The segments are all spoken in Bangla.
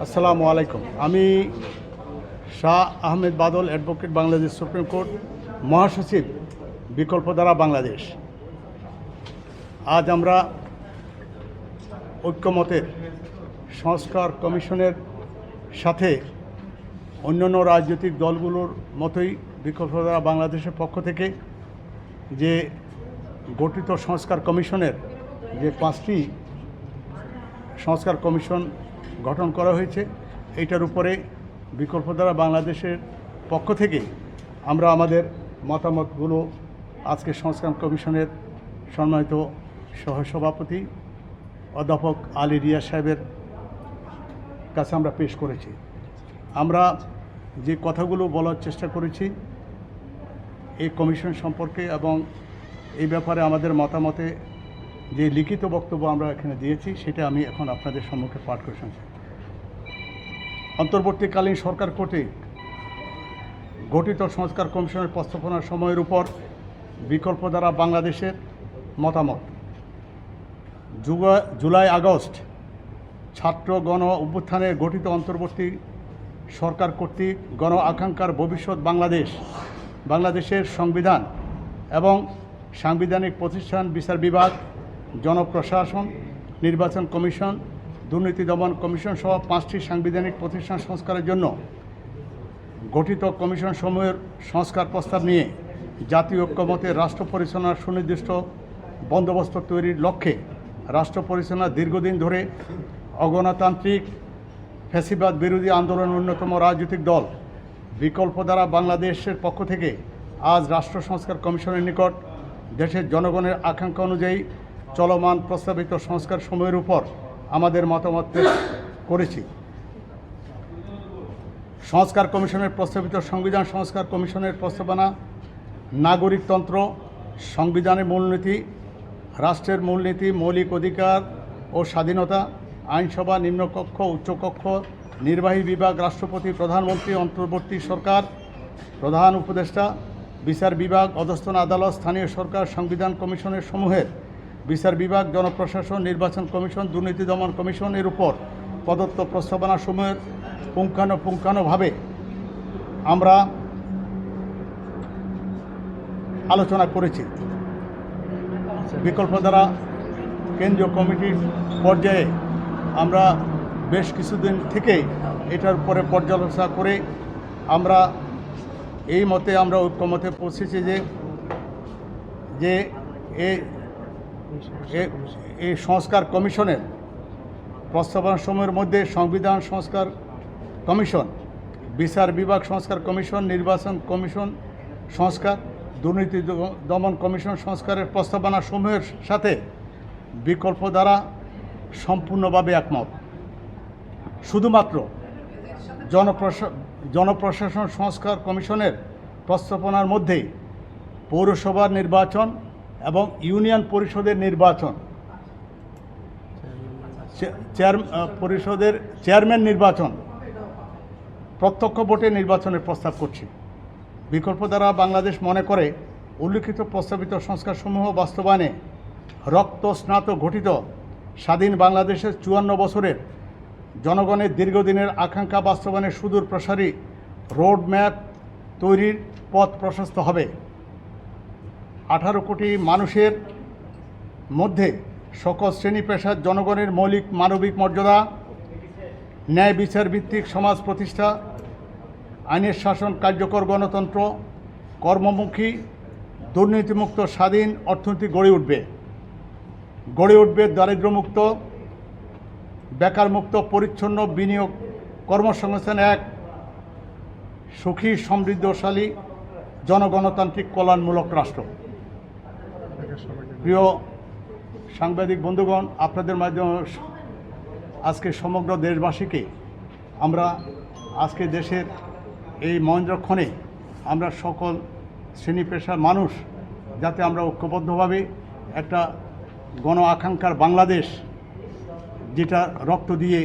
আসসালামু আলাইকুম। আমি শাহ আহমেদ বাদল, অ্যাডভোকেট, বাংলাদেশ সুপ্রিম কোর্ট, মহাসচিব, বিকল্পধারা বাংলাদেশ। আজ আমরা ঐক্যমতের সংস্কার কমিশনের সাথে অন্যান্য রাজনৈতিক দলগুলোর মতোই বিকল্পধারা বাংলাদেশের পক্ষ থেকে যে গঠিত সংস্কার কমিশনের যে 5টি সংস্কার কমিশন গঠন করা হয়েছে, এইটার উপরে বিকল্পধারা বাংলাদেশের পক্ষ থেকে আমরা আমাদের মতামতগুলো আজকে সংস্কার কমিশনের সম্মানিত সহসভাপতি অধ্যাপক আলী রিয়াজ সাহেবের কাছে আমরা পেশ করেছি। আমরা যে কথাগুলো বলার চেষ্টা করেছি এই কমিশন সম্পর্কে এবং এই ব্যাপারে আমাদের মতামতে যে লিখিত বক্তব্য আমরা এখানে দিয়েছি সেটা আমি এখন আপনাদের সম্মুখে পাঠ করে শুনছি। অন্তর্বর্তীকালীন সরকার কর্তৃক গঠিত সংস্কার কমিশনের প্রস্তাবনার সময়ের উপর বিকল্পধারা বাংলাদেশের মতামত। জুলাই আগস্ট ছাত্র গণ অভ্যুত্থানের গঠিত অন্তর্বর্তী সরকার কর্তৃক গণ আকাঙ্ক্ষার ভবিষ্যৎ বাংলাদেশের সংবিধান এবং সাংবিধানিক প্রতিষ্ঠান, বিচার বিভাগ, জনপ্রশাসন, নির্বাচন কমিশন, দুর্নীতি দমন কমিশন সহ 5টি সাংবিধানিক প্রতিষ্ঠান সংস্কারের জন্য গঠিত কমিশন সমূহের সংস্কার প্রস্তাব নিয়ে জাতীয় ঐক্যমতে রাষ্ট্র পরিচালনার সুনির্দিষ্ট বন্দোবস্ত তৈরির লক্ষ্যে রাষ্ট্র পরিচালনা দীর্ঘদিন ধরে অগণতান্ত্রিক ফ্যাসিবাদ বিরোধী আন্দোলনের অন্যতম রাজনৈতিক দল বিকল্পধারা বাংলাদেশের পক্ষ থেকে আজ রাষ্ট্র সংস্কার কমিশনের নিকট দেশের জনগণের আকাঙ্ক্ষা অনুযায়ী চলমান প্রস্তাবিত সংস্কার সমূহের উপর আমাদের মতামত পেশ করেছি। সংস্কার কমিশনের প্রস্তাবিত সংবিধান সংস্কার কমিশনের প্রস্তাবনা নাগরিকতন্ত্র, সংবিধানের মূলনীতি, রাষ্ট্রের মূলনীতি, মৌলিক অধিকার ও স্বাধীনতা, আইনসভা, নিম্নকক্ষ, উচ্চকক্ষ, নির্বাহী বিভাগ, রাষ্ট্রপতি, প্রধানমন্ত্রী, অন্তর্বর্তী সরকার, প্রধান উপদেষ্টা, বিচার বিভাগ, অধস্তন আদালত, স্থানীয় সরকার, সংবিধান কমিশনের সমূহের বিচার বিভাগ, জনপ্রশাসন, নির্বাচন কমিশন, দুর্নীতি দমন কমিশনের উপর প্রদত্ত প্রস্তাবনাসমূহের পুঙ্খানুপুঙ্খানুভাবে আমরা আলোচনা করেছি। বিকল্পধারা কেন্দ্রীয় কমিটির পর্যায়ে আমরা বেশ কিছুদিন থেকে এটার উপরে পর্যালোচনা করে আমরা এই মতে আমরা ঐক্যমতে পৌঁছেছি যে এই সংস্কার কমিশনের প্রস্তাবনাসমূহের মধ্যে সংবিধান সংস্কার কমিশন, বিচার বিভাগ সংস্কার কমিশন, নির্বাচন কমিশন সংস্কার, দুর্নীতি দমন কমিশন সংস্কারের প্রস্তাবনাসমূহের সাথে বিকল্পধারা সম্পূর্ণভাবে একমত। শুধুমাত্র জনপ্রশাসন সংস্কার কমিশনের প্রস্তাবনার মধ্যেই পৌরসভার নির্বাচন এবং ইউনিয়ন পরিষদের নির্বাচন, পরিষদের চেয়ারম্যান নির্বাচন প্রত্যক্ষ ভোটে নির্বাচনের প্রস্তাব করছি। বিকল্পধারা বাংলাদেশ মনে করে উল্লিখিত প্রস্তাবিত সংস্কারসমূহ বাস্তবায়নে রক্তস্নাত গঠিত স্বাধীন বাংলাদেশের 54 বছরের জনগণের দীর্ঘদিনের আকাঙ্ক্ষা বাস্তবায়নের সুদূর প্রসারী রোড ম্যাপ তৈরির পথ প্রশস্ত হবে। 18 কোটি মানুষের মধ্যে সকল শ্রেণী পেশার জনগণের মৌলিক মানবিক মর্যাদা, ন্যায় বিচার ভিত্তিক সমাজ প্রতিষ্ঠা, আইনের শাসন, কার্যকর গণতন্ত্র, কর্মমুখী, দুর্নীতিমুক্ত স্বাধীন অর্থনীতি গড়ে উঠবে দারিদ্র্যমুক্ত, বেকারমুক্ত, পরিচ্ছন্ন, বিনিয়োগ, কর্মসংস্থান এক সুখী, সমৃদ্ধশালী, জনগণতান্ত্রিক, কল্যাণমূলক রাষ্ট্র। প্রিয় সাংবাদিক বন্ধুগণ, আপনাদের মাধ্যমে আজকে সমগ্র দেশবাসীকে আমরা আজকে দেশের এই মহেন্দ্রক্ষণে আমরা সকল শ্রেণী পেশার মানুষ যাতে আমরা ঐক্যবদ্ধভাবে একটা গণ আকাঙ্ক্ষার বাংলাদেশ, যেটা রক্ত দিয়ে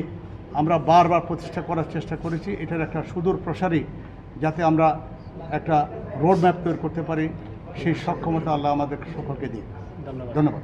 আমরা বারবার প্রতিষ্ঠা করার চেষ্টা করেছি, এটার একটা সুদূর প্রসারী যাতে আমরা একটা রোড ম্যাপ তৈরি করতে পারি, সেই সক্ষমতা আল্লাহ আমাদের সকলকে দিই। ধন্যবাদ।